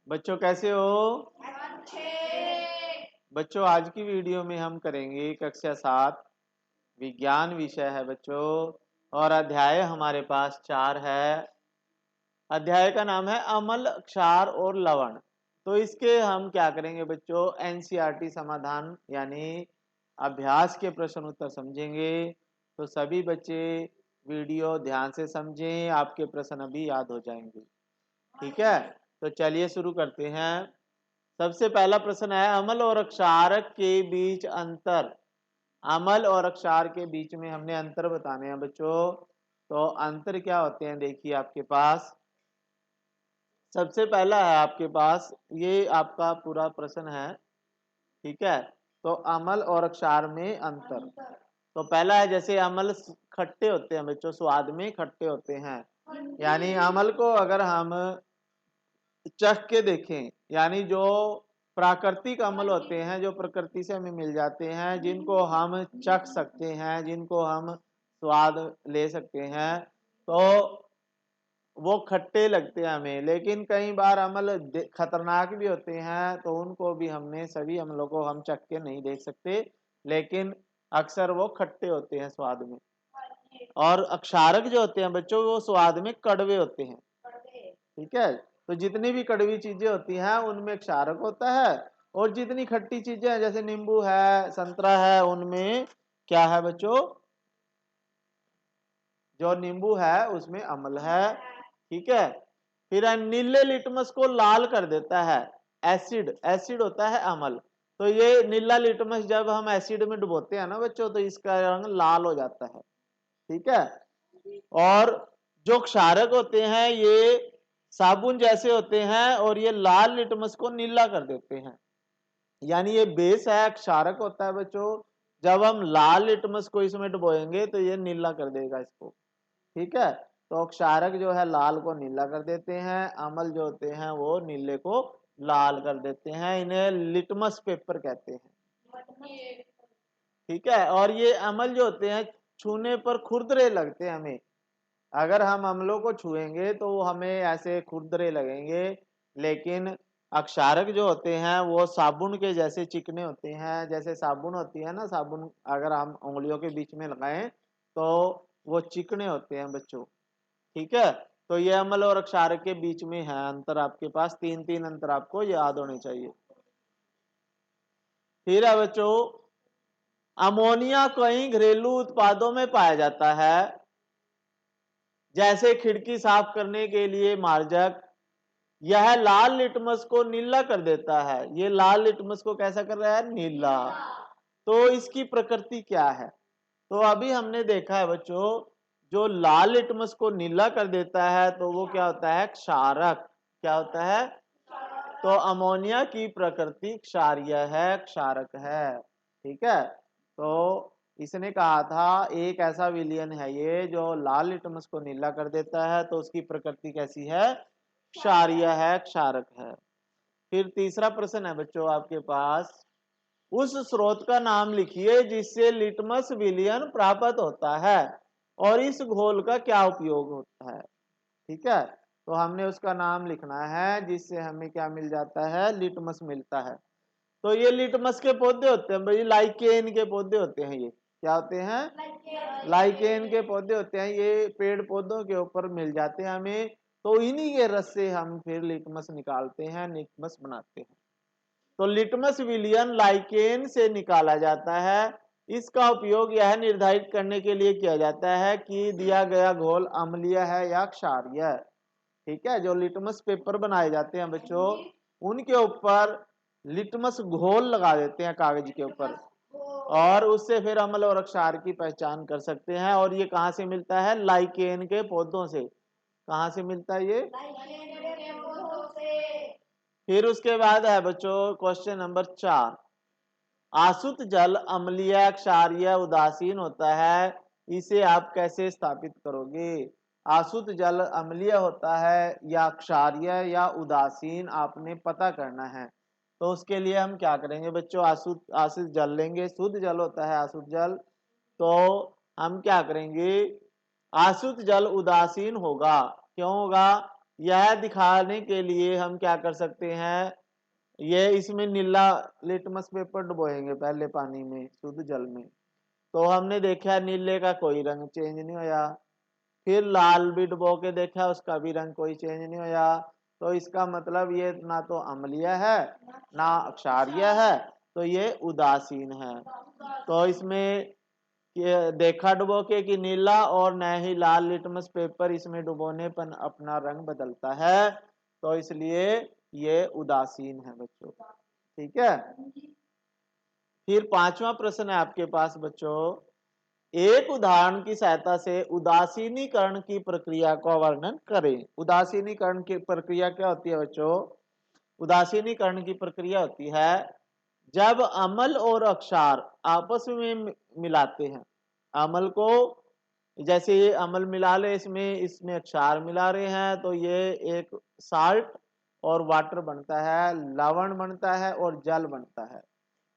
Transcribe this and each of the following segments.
बच्चों कैसे हो? अच्छे। बच्चों आज की वीडियो में हम करेंगे कक्षा 7 विज्ञान विषय है बच्चों। और अध्याय हमारे पास 4 है। अध्याय का नाम है अम्ल, क्षार और लवण। तो इसके हम क्या करेंगे बच्चों, एनसीईआरटी समाधान यानी अभ्यास के प्रश्न उत्तर समझेंगे। तो सभी बच्चे वीडियो ध्यान से समझें, आपके प्रश्न अभी याद हो जाएंगे। ठीक है, तो चलिए शुरू करते हैं। सबसे पहला प्रश्न है अम्ल और क्षारक के बीच अंतर। अम्ल और क्षार के बीच में हमने अंतर बताने हैं बच्चों। तो अंतर क्या होते हैं देखिए आपके पास। सबसे पहला है आपके पास, ये आपका पूरा प्रश्न है। ठीक है, तो अम्ल और क्षार में अंतर। तो पहला है जैसे अम्ल खट्टे होते हैं बच्चों, स्वाद में खट्टे होते हैं। यानी अम्ल को अगर हम चख के देखें, यानी जो प्राकृतिक अम्ल होते हैं जो प्रकृति से हमें मिल जाते हैं, जिनको हम चख सकते हैं, जिनको हम स्वाद ले सकते हैं, तो वो खट्टे लगते हैं हमें। लेकिन कई बार अम्ल खतरनाक भी होते हैं, तो उनको भी हमने सभी अम्लों को हम चख के नहीं देख सकते, लेकिन अक्सर वो खट्टे होते हैं स्वाद में। और अक्षारक जो होते हैं बच्चों वो स्वाद में कड़वे होते हैं। ठीक है, तो जितनी भी कड़वी चीजें होती हैं उनमें क्षारक होता है, और जितनी खट्टी चीजें हैं जैसे नींबू है, संतरा है, उनमें क्या है बच्चों, जो नींबू है उसमें अम्ल है। ठीक है, फिर नीले लिटमस को लाल कर देता है एसिड। एसिड होता है अम्ल। तो ये नीला लिटमस जब हम एसिड में डुबोते हैं ना बच्चों, तो इसका रंग लाल हो जाता है। ठीक है, और जो क्षारक होते हैं ये साबुन जैसे होते हैं, और ये लाल लिटमस को नीला कर देते हैं। यानी ये बेस है, क्षारक होता है बच्चों। जब हम लाल लिटमस को इसमें डुबोएंगे तो ये नीला कर देगा इसको। ठीक है, तो क्षारक जो है लाल को नीला कर देते हैं, अम्ल जो होते हैं वो नीले को लाल कर देते हैं। इन्हें लिटमस पेपर कहते हैं। ठीक है, और ये अम्ल जो होते हैं छूने पर खुरदरे लगते हैं हमें। अगर हम अम्लों को छुएंगे तो हमें ऐसे खुरदरे लगेंगे। लेकिन अक्षारक जो होते हैं वो साबुन के जैसे चिकने होते हैं। जैसे साबुन होती है ना, साबुन अगर हम उंगलियों के बीच में लगाएं तो वो चिकने होते हैं बच्चों। ठीक है, तो ये अम्ल और क्षारक के बीच में है अंतर। आपके पास तीन तीन अंतर आपको याद होने चाहिए। फिर है बच्चों, अमोनिया कई घरेलू उत्पादों में पाया जाता है, जैसे खिड़की साफ करने के लिए मार्जक। यह लाल लिटमस को नीला कर देता है। ये लाल लिटमस को कैसा कर रहा है, नीला। तो इसकी प्रकृति क्या है? तो अभी हमने देखा है बच्चों, जो लाल लिटमस को नीला कर देता है तो वो क्या होता है, क्षारक। क्या होता है? तो अमोनिया की प्रकृति क्षारीय है, क्षारक है। ठीक है, तो इसने कहा था एक ऐसा विलयन है ये जो लाल लिटमस को नीला कर देता है, तो उसकी प्रकृति कैसी है, क्षारीय है, क्षारक है। फिर तीसरा प्रश्न है बच्चों आपके पास, उस स्रोत का नाम लिखिए जिससे लिटमस विलयन प्राप्त होता है, और इस घोल का क्या उपयोग होता है। ठीक है, तो हमने उसका नाम लिखना है जिससे हमें क्या मिल जाता है, लिटमस मिलता है। तो ये लिटमस के पौधे होते हैं भाई, लाइकेन के पौधे होते हैं। ये क्या होते हैं, लाइकेन के पौधे होते हैं। ये पेड़ पौधों के ऊपर मिल जाते हैं हमें। तो इन्हीं के रस से हम फिर लिटमस निकालते हैं, लिटमस बनाते हैं। तो लिटमस विलियन लाइकेन से निकाला जाता है। इसका उपयोग यह निर्धारित करने के लिए किया जाता है कि दिया गया घोल अम्लीय है या क्षारीय है। ठीक है, जो लिटमस पेपर बनाए जाते हैं बच्चों, उनके ऊपर लिटमस घोल लगा देते हैं कागज के ऊपर, और उससे फिर अम्ल और क्षार की पहचान कर सकते हैं। और ये कहाँ से मिलता है, लाइकेन के पौधों से। कहाँ से मिलता है ये? फिर उसके बाद है बच्चों क्वेश्चन नंबर 4, आसुत जल अम्लीय, क्षारीय, उदासीन होता है, इसे आप कैसे स्थापित करोगे? आसुत जल अम्लीय होता है या क्षारीय या उदासीन, आपने पता करना है। तो उसके लिए हम क्या करेंगे बच्चों, आसुत आसुत जल लेंगे, शुद्ध जल होता है आसुत जल। तो हम क्या करेंगे, आसुत जल उदासीन होगा। क्यों होगा? यह दिखाने के लिए हम क्या कर सकते हैं, ये इसमें नीला लिटमस पेपर डुबोएंगे पहले पानी में, शुद्ध जल में, तो हमने देखा नीले का कोई रंग चेंज नहीं होया। फिर लाल भी डुबो के देखा, उसका भी रंग कोई चेंज नहीं होया। तो इसका मतलब ये ना तो अम्लीय है ना क्षारीय है, तो ये उदासीन है। तो इसमें ये देखा डुबो के कि नीला और न ही लाल लिटमस पेपर इसमें डुबोने पर अपना रंग बदलता है, तो इसलिए ये उदासीन है बच्चों। ठीक है। फिर पांचवा प्रश्न है आपके पास बच्चों, एक उदाहरण की सहायता से उदासीनीकरण की प्रक्रिया का वर्णन करें। उदासीनीकरण की प्रक्रिया क्या होती है बच्चों? उदासीनीकरण की प्रक्रिया होती है जब अम्ल और अक्षार आपस में मिलाते हैं। अम्ल को, जैसे ये अम्ल मिला ले, इसमें इसमें अक्षार मिला रहे हैं, तो ये एक साल्ट और वाटर बनता है, लवण बनता है और जल बनता है।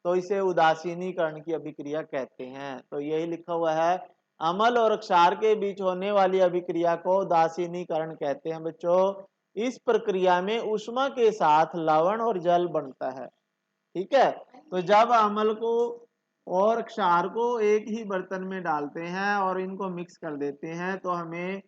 तो इसे उदासीनीकरण की अभिक्रिया कहते हैं। तो यही लिखा हुआ है, अम्ल और क्षार के बीच होने वाली अभिक्रिया को उदासीनीकरण कहते हैं बच्चों। इस प्रक्रिया में ऊष्मा के साथ लवण और जल बनता है। ठीक है। तो जब अम्ल को और क्षार को एक ही बर्तन में डालते हैं और इनको मिक्स कर देते हैं, तो हमें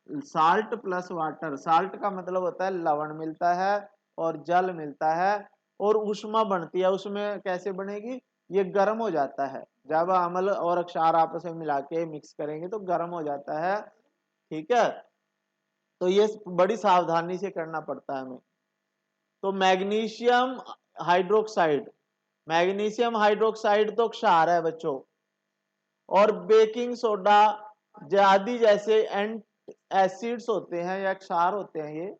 साल्ट प्लस वाटर, साल्ट का मतलब होता है लवण मिलता है और जल मिलता है और ऊष्मा बनती है। उसमें कैसे बनेगी? ये गर्म हो जाता है। जब अम्ल और क्षार आपस में मिला के मिक्स करेंगे तो गर्म हो जाता है। ठीक है। तो ये बड़ी सावधानी से करना पड़ता है हमें। तो मैग्नीशियम हाइड्रोक्साइड, मैग्नीशियम हाइड्रोक्साइड तो क्षार है बच्चों, और बेकिंग सोडा आदि जैसे एसिड्स होते हैं या क्षार होते हैं,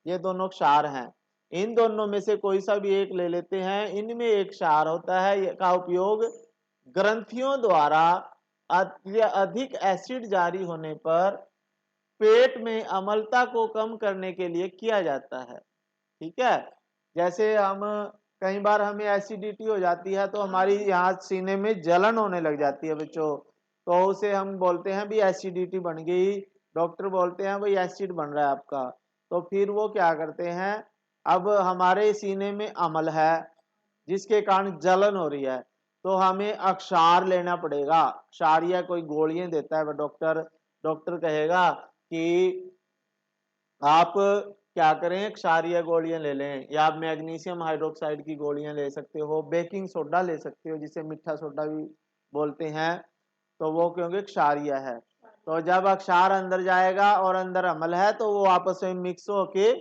ये दोनों क्षार हैं। इन दोनों में से कोई सा भी एक ले लेते हैं, इनमें एक क्षार होता है का उपयोग ग्रंथियों द्वारा अधिक एसिड जारी होने पर पेट में अम्लता को कम करने के लिए किया जाता है। ठीक है। जैसे हम कई बार हमें एसिडिटी हो जाती है, तो हमारी यहाँ सीने में जलन होने लग जाती है बच्चों, तो उसे हम बोलते हैं भी एसिडिटी बन गई, डॉक्टर बोलते हैं भाई एसिड बन रहा है आपका। तो फिर वो क्या करते हैं, अब हमारे सीने में अम्ल है जिसके कारण जलन हो रही है, तो हमें अक्षार लेना पड़ेगा। क्षार या कोई गोलियां देता है डॉक्टर, डॉक्टर कहेगा कि आप क्या करें, क्षारीय गोलियां ले लें, या आप मैग्नीशियम हाइड्रोक्साइड की गोलियां ले सकते हो, बेकिंग सोडा ले सकते हो जिसे मीठा सोडा भी बोलते हैं, तो वो क्योंकि क्षारीय है। तो जब अक्षार अंदर जाएगा और अंदर अम्ल है, तो वो आपस में मिक्स होके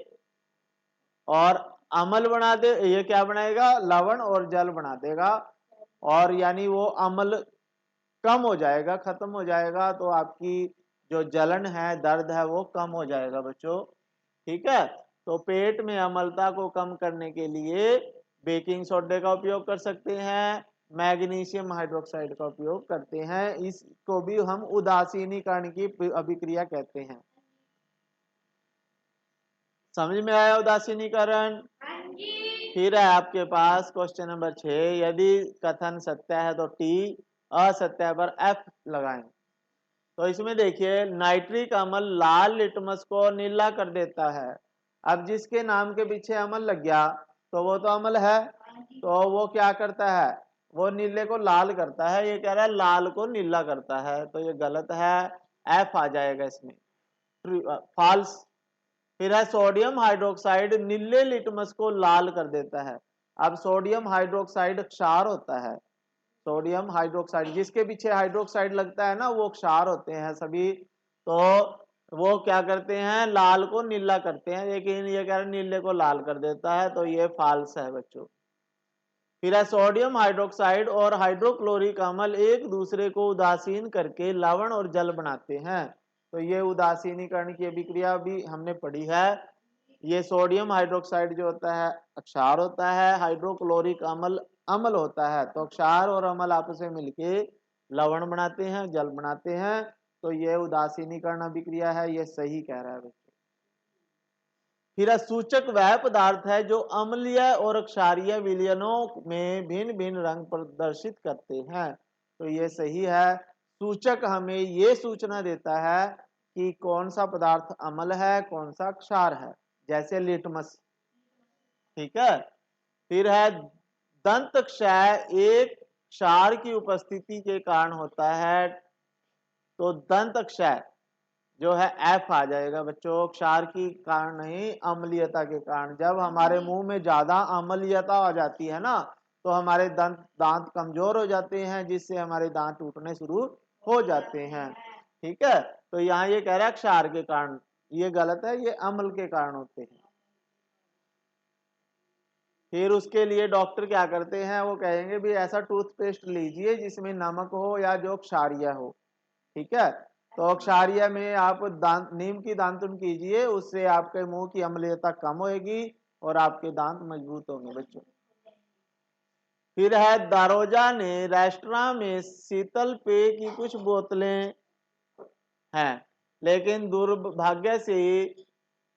और अम्ल बना दे, ये क्या बनाएगा, लवण और जल बना देगा, और यानी वो अम्ल कम हो जाएगा, खत्म हो जाएगा, तो आपकी जो जलन है, दर्द है, वो कम हो जाएगा बच्चों। ठीक है। तो पेट में अम्लता को कम करने के लिए बेकिंग सोडे का उपयोग कर सकते हैं, मैग्नीशियम हाइड्रोक्साइड का उपयोग करते हैं। इसको भी हम उदासीनीकरण की अभिक्रिया कहते हैं। समझ में आया उदासीनीकरण? फिर है आपके पास क्वेश्चन नंबर 6, यदि कथन सत्य है तो टी, असत्य पर एफ लगाएं। तो इसमें देखिए, नाइट्रिक अम्ल लाल लिटमस को नीला कर देता है। अब जिसके नाम के पीछे अम्ल लग गया, तो वो तो अम्ल है, तो वो क्या करता है, वो नीले को लाल करता है। ये कह रहा है लाल को नीला करता है, तो ये गलत है, एफ आ जाएगा इसमें, फॉल्स। फिर है सोडियम हाइड्रोक्साइड नीले लिटमस को लाल कर देता है। अब सोडियम हाइड्रोक्साइड क्षार होता है, सोडियम हाइड्रोक्साइड, जिसके पीछे हाइड्रोक्साइड लगता है ना, वो क्षार होते हैं सभी। तो वो क्या करते हैं, लाल को नीला करते हैं, लेकिन ये कह रहे नीले को लाल कर देता है, तो ये फाल्स है बच्चों। फिर है सोडियम हाइड्रोक्साइड और हाइड्रोक्लोरिक अम्ल एक दूसरे को उदासीन करके लवण और जल बनाते हैं। तो ये उदासीनीकरण की अभिक्रिया भी हमने पढ़ी है। ये सोडियम हाइड्रोक्साइड जो होता है क्षार होता है, हाइड्रोक्लोरिक अम्ल अम्ल होता है। तो क्षार और अम्ल आपस में मिलके लवण बनाते हैं, जल बनाते हैं। तो ये उदासीनीकरण अभिक्रिया है, ये सही कह रहा है बच्चों। फिर सूचक वह पदार्थ है जो अम्लीय और क्षारीय विलयनों में भिन्न भिन्न रंग प्रदर्शित करते हैं। तो ये सही है। सूचक हमें ये सूचना देता है कि कौन सा पदार्थ अम्ल है, कौन सा क्षार है। जैसे लिटमस, ठीक है। फिर है दंत क्षय, एक क्षार की उपस्थिति के कारण होता है, तो दंत क्षय जो है एफ आ जाएगा बच्चों, क्षार की कारण नहीं, अम्लीयता के कारण। जब हमारे मुंह में ज्यादा अम्लीयता आ जाती है ना, तो हमारे दांत कमजोर हो जाते हैं, जिससे हमारे दांत टूटने शुरू हो जाते हैं, ठीक है। तो यहाँ ये कह रहा है क्षार के कारण, ये गलत है, ये अम्ल के कारण होते हैं। फिर उसके लिए डॉक्टर क्या करते हैं, वो कहेंगे भी ऐसा टूथपेस्ट लीजिए जिसमें नमक हो या जो क्षारीय हो, ठीक है। तो क्षारीय में आप नीम की दांतुन कीजिए, उससे आपके मुंह की अम्लीयता कम होगी और आपके दांत मजबूत होंगे बच्चों। फिर है दारोजा ने रेस्टोरेंट में शीतल पेय की कुछ बोतलें हैं, लेकिन दुर्भाग्य से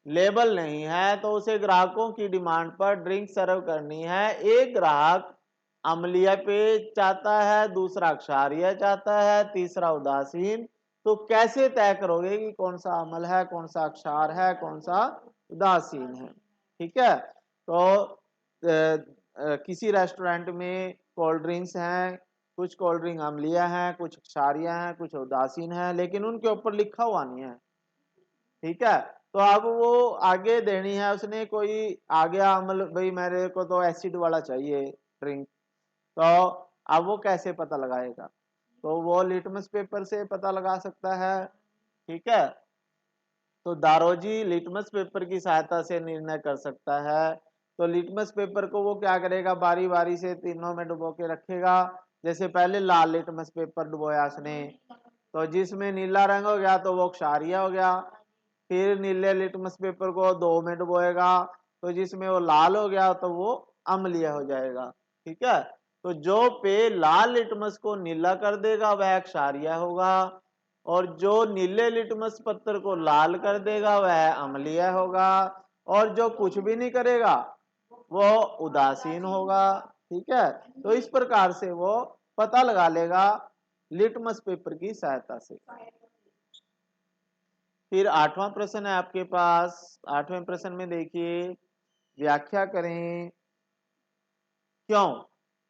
लेबल नहीं है, तो उसे ग्राहकों की डिमांड पर ड्रिंक सर्व करनी है। एक ग्राहक अम्लीय पेय चाहता है, दूसरा क्षारीय चाहता है, तीसरा उदासीन। तो कैसे तय करोगे कि कौन सा अम्ल है, कौन सा क्षार है, कौन सा उदासीन है, ठीक है। तो किसी रेस्टोरेंट में कोल्ड ड्रिंक्स हैं, कुछ कोल्ड ड्रिंक अम्लीय हैं, कुछ क्षारीय हैं, कुछ उदासीन हैं, लेकिन उनके ऊपर लिखा हुआ नहीं है, ठीक है। तो अब वो आगे देनी है, उसने कोई आ गया अम्ल, भाई मेरे को तो एसिड वाला चाहिए ड्रिंक, तो अब वो कैसे पता लगाएगा, तो वो लिटमस पेपर से पता लगा सकता है, ठीक है। तो दारोजी लिटमस पेपर की सहायता से निर्णय कर सकता है। तो लिटमस पेपर को वो क्या करेगा, बारी बारी से तीनों में डुबो के रखेगा। जैसे पहले लाल लिटमस पेपर डुबोया उसने, तो जिसमें नीला रंग हो गया तो वो क्षारीय हो गया। फिर नीले लिटमस पेपर को 2 में डुबोएगा, तो जिसमें वो लाल हो गया तो वो अम्लीय हो जाएगा, ठीक है। तो जो पेय लाल लिटमस को नीला कर देगा वह क्षारीय होगा, और जो नीले लिटमस पत्थर को लाल कर देगा वह अम्लीय होगा, और जो कुछ भी नहीं करेगा वो उदासीन होगा, ठीक है। तो इस प्रकार से वो पता लगा लेगा लिटमस पेपर की सहायता से। फिर 8वां प्रश्न है आपके पास। 8वें प्रश्न में देखिए, व्याख्या करें क्यों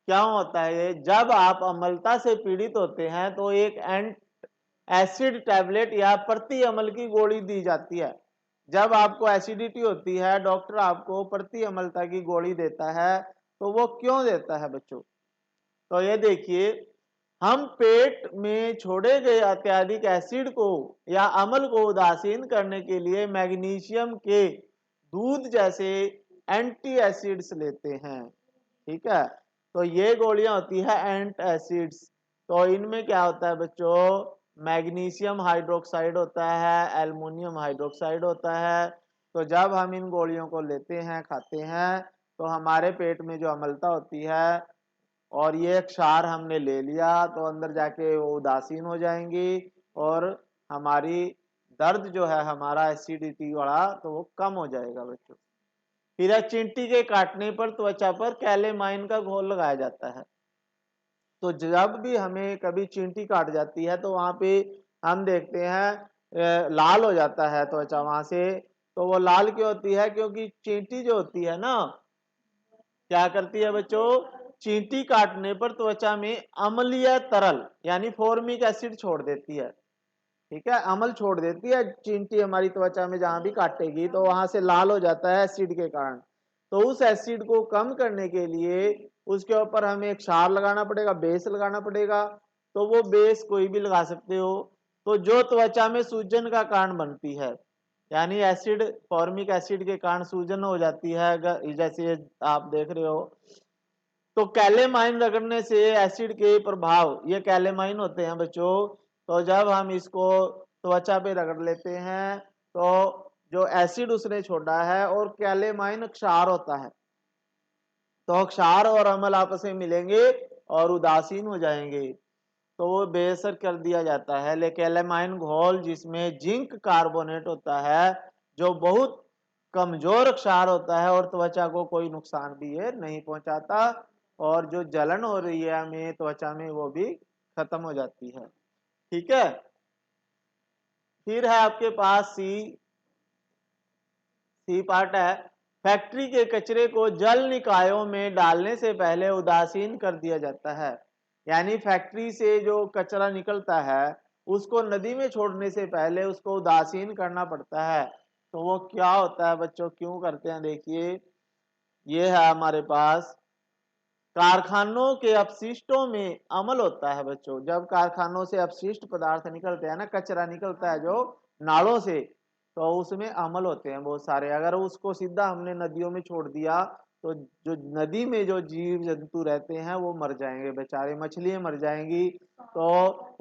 क्यों होता है ये। जब आप अम्लता से पीड़ित होते हैं तो एक एसिड टैबलेट या प्रति अम्ल की गोली दी जाती है। जब आपको एसिडिटी होती है, डॉक्टर आपको प्रति अम्लता की गोली देता है, तो वो क्यों देता है बच्चों, तो ये देखिए, हम पेट में छोड़े गए अत्यधिक एसिड को या अम्ल को उदासीन करने के लिए मैग्नीशियम के दूध जैसे एंटी एसिड्स लेते हैं, ठीक है। तो ये गोलियां होती है एंट एसिड्स। तो इनमें क्या होता है बच्चों, मैग्नीशियम हाइड्रोक्साइड होता है, एल्युमिनियम हाइड्रोक्साइड होता है। तो जब हम इन गोलियों को लेते हैं, खाते हैं, तो हमारे पेट में जो अम्लता होती है और ये क्षार हमने ले लिया, तो अंदर जाके वो उदासीन हो जाएंगी, और हमारी दर्द जो है हमारा एसिडिटी वाला, तो वो कम हो जाएगा बच्चों। फिर चींटी के काटने पर त्वचा पर कैलेमाइन का घोल लगाया जाता है। तो जब भी हमें कभी चींटी काट जाती है तो वहां पे हम देखते हैं लाल हो जाता है त्वचा वहां से। तो वो लाल क्यों होती है, क्योंकि चींटी जो होती है ना, क्या करती है बच्चों, चींटी काटने पर त्वचा में अम्लीय तरल यानी फॉर्मिक एसिड छोड़ देती है, ठीक है। अम्ल छोड़ देती है चींटी हमारी त्वचा में, जहां भी काटेगी तो वहां से लाल हो जाता है एसिड के कारण। तो उस एसिड को कम करने के लिए उसके ऊपर हमें एक क्षार लगाना पड़ेगा, बेस लगाना पड़ेगा। तो वो बेस कोई भी लगा सकते हो, तो जो त्वचा में सूजन का कारण बनती है, यानी एसिड फॉर्मिक एसिड के कारण सूजन हो जाती है, जैसे आप देख रहे हो। तो कैलेमाइन रगड़ने से एसिड के प्रभाव, ये कैलेमाइन होते हैं बच्चों, तो जब हम इसको त्वचा पे रगड़ लेते हैं तो जो एसिड उसने छोड़ा है, और कैलेमाइन क्षार होता है, तो क्षार और अम्ल आपस में मिलेंगे और उदासीन हो जाएंगे, तो वो बेअसर कर दिया जाता है। लेकिन कैलेमाइन घोल जिसमें जिंक कार्बोनेट होता है, जो बहुत कमजोर क्षार होता है और त्वचा को कोई नुकसान भी ये नहीं पहुंचाता, और जो जलन हो रही है हमें त्वचा में वो भी खत्म हो जाती है, ठीक है। फिर है आपके पास सी सी पार्ट है, फैक्ट्री के कचरे को जल निकायों में डालने से पहले उदासीन कर दिया जाता है। यानी फैक्ट्री से जो कचरा निकलता है उसको नदी में छोड़ने से पहले उसको उदासीन करना पड़ता है। तो वो क्या होता है बच्चों, क्यों करते हैं? देखिए, ये है हमारे पास कारखानों के अपशिष्टों में अमल होता है बच्चों। जब कारखानों से अपशिष्ट पदार्थ निकलते हैं ना, कचरा निकलता है जो नालों से, तो उसमें अमल होते हैं बहुत सारे। अगर उसको सीधा हमने नदियों में छोड़ दिया तो जो नदी में जो जीव जंतु रहते हैं वो मर जाएंगे बेचारे, मछलियां मर जाएंगी। तो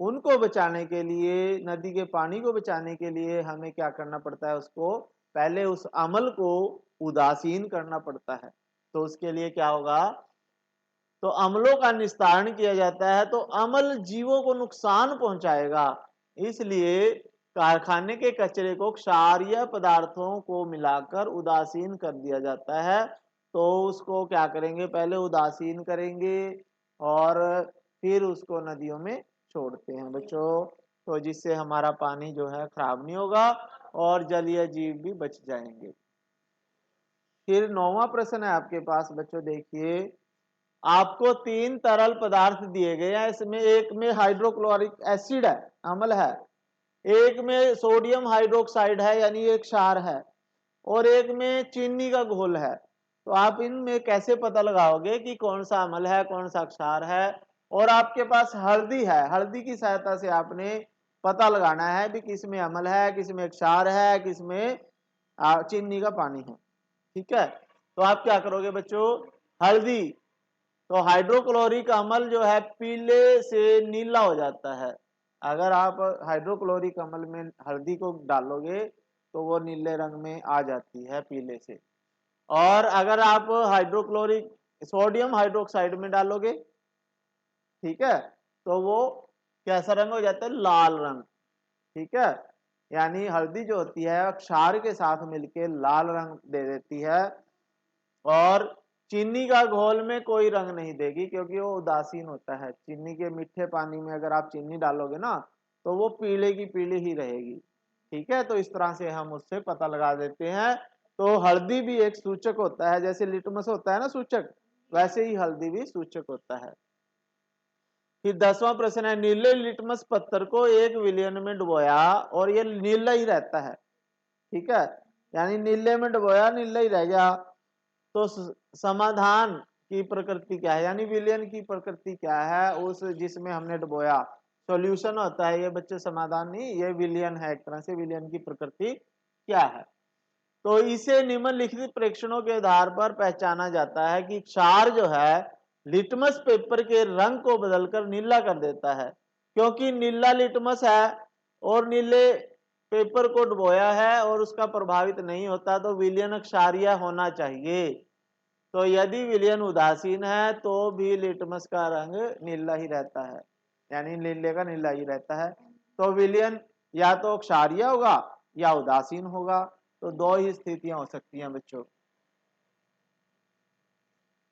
उनको बचाने के लिए, नदी के पानी को बचाने के लिए हमें क्या करना पड़ता है? उसको पहले उस अमल को उदासीन करना पड़ता है। तो उसके लिए क्या होगा? तो अम्लों का निस्तारण किया जाता है, तो अम्ल जीवों को नुकसान पहुंचाएगा, इसलिए कारखाने के कचरे को क्षारीय पदार्थों को मिलाकर उदासीन कर दिया जाता है। तो उसको क्या करेंगे? पहले उदासीन करेंगे और फिर उसको नदियों में छोड़ते हैं बच्चों। तो जिससे हमारा पानी जो है खराब नहीं होगा और जलीय जीव भी बच जाएंगे। फिर 9वां प्रश्न है आपके पास बच्चों, देखिए, आपको 3 तरल पदार्थ दिए गए हैं, इसमें एक में हाइड्रोक्लोरिक एसिड है, अम्ल है, एक में सोडियम हाइड्रोक्साइड है यानी एक क्षार है, और एक में चीनी का घोल है। तो आप इनमें कैसे पता लगाओगे कि कौन सा अम्ल है कौन सा क्षार है? और आपके पास हल्दी है, हल्दी की सहायता से आपने पता लगाना है भी किस में अम्ल है, किस में क्षार है, किस में चीनी का पानी है। ठीक है, तो आप क्या करोगे बच्चों? हल्दी, तो हाइड्रोक्लोरिक अम्ल जो है पीले से नीला हो जाता है। अगर आप हाइड्रोक्लोरिक अम्ल में हल्दी को डालोगे तो वो नीले रंग में आ जाती है पीले से। और अगर आप हाइड्रोक्लोरिक सोडियम हाइड्रोक्साइड में डालोगे, ठीक है, तो वो कैसा रंग हो जाता है? लाल रंग। ठीक है, यानी हल्दी जो होती है क्षार के साथ मिलके लाल रंग दे देती है, और चीनी का घोल में कोई रंग नहीं देगी क्योंकि वो उदासीन होता है। चीनी के मीठे पानी में अगर आप चीनी डालोगे ना तो वो पीले की पीली ही रहेगी। ठीक है, तो इस तरह से हम उससे पता लगा देते हैं। तो हल्दी भी एक सूचक होता है, जैसे लिटमस होता है ना सूचक, वैसे ही हल्दी भी सूचक होता है। फिर 10वां प्रश्न है, नीले लिटमस पत्थर को एक विलयन में डुबोया और ये नीला ही रहता है। ठीक है, यानी नीले में डुबोया नीला ही रह गया, तो समाधान की प्रकृति क्या है? यानी विलयन की प्रकृति क्या है उस जिसमें हमने डुबोया? सॉल्यूशन होता है ये बच्चे, समाधान नहीं, ये विलयन है। एक तरह से विलयन की प्रकृति क्या है? तो इसे निम्नलिखित प्रेक्षणों के आधार पर पहचाना जाता है कि क्षार जो है लिटमस पेपर के रंग को बदलकर नीला कर देता है। क्योंकि नीला लिटमस है और नीले पेपर को डुबोया है और उसका प्रभावित नहीं होता, तो विलयन क्षारीय होना चाहिए। तो यदि विलयन उदासीन है तो भी लिटमस का रंग नीला ही रहता है, यानी नीले का नीला ही रहता है। तो विलयन या तो क्षारीय होगा या उदासीन होगा, तो दो ही स्थितियां हो सकती हैं बच्चों।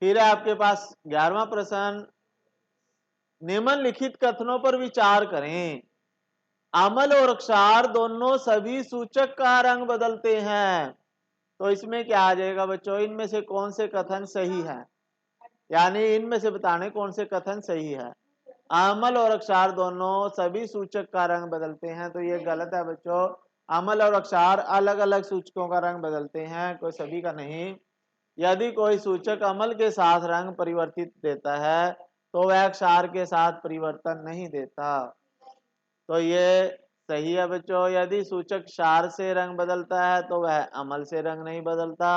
फिर है आपके पास 11वां प्रश्न, निम्नलिखित कथनों पर विचार करें। अम्ल और क्षार दोनों सभी सूचक का रंग बदलते हैं। तो इसमें क्या आ जाएगा बच्चों? इनमें से कौन से कथन सही है? यानी इनमें से बताने कौन से कथन सही है। अम्ल और क्षार दोनों सभी सूचक का रंग बदलते हैं, तो ये गलत है बच्चों। अम्ल और क्षार अलग अलग सूचकों का रंग बदलते हैं, कोई सभी का नहीं। यदि कोई सूचक अम्ल के साथ रंग परिवर्तित देता है तो वह क्षार के साथ परिवर्तन नहीं देता। तो ये सही है बच्चों। यदि सूचक क्षार से रंग बदलता है तो वह अम्ल से रंग नहीं बदलता।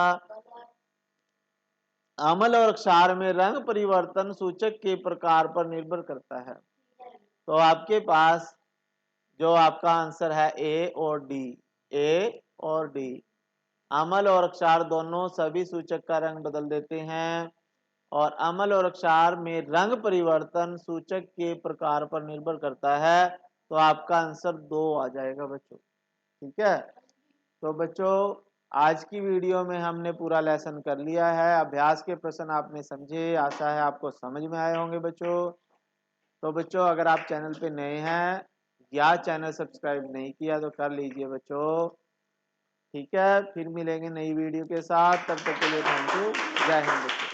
अम्ल और क्षार में रंग परिवर्तन सूचक के प्रकार पर निर्भर करता है। तो आपके पास जो आपका आंसर है ए और डी, ए और डी। अम्ल और क्षार दोनों सभी सूचक का रंग बदल देते हैं, और अम्ल और क्षार में रंग परिवर्तन सूचक के प्रकार पर निर्भर करता है। तो आपका आंसर 2 आ जाएगा बच्चों। ठीक है, तो बच्चों आज की वीडियो में हमने पूरा लेसन कर लिया है। अभ्यास के प्रश्न आपने समझे, आशा है आपको समझ में आए होंगे बच्चों। तो बच्चों अगर आप चैनल पे नए हैं या चैनल सब्सक्राइब नहीं किया तो कर लीजिए बच्चों। ठीक है, फिर मिलेंगे नई वीडियो के साथ, तब तक के लिए थैंक यू। जय हिंद।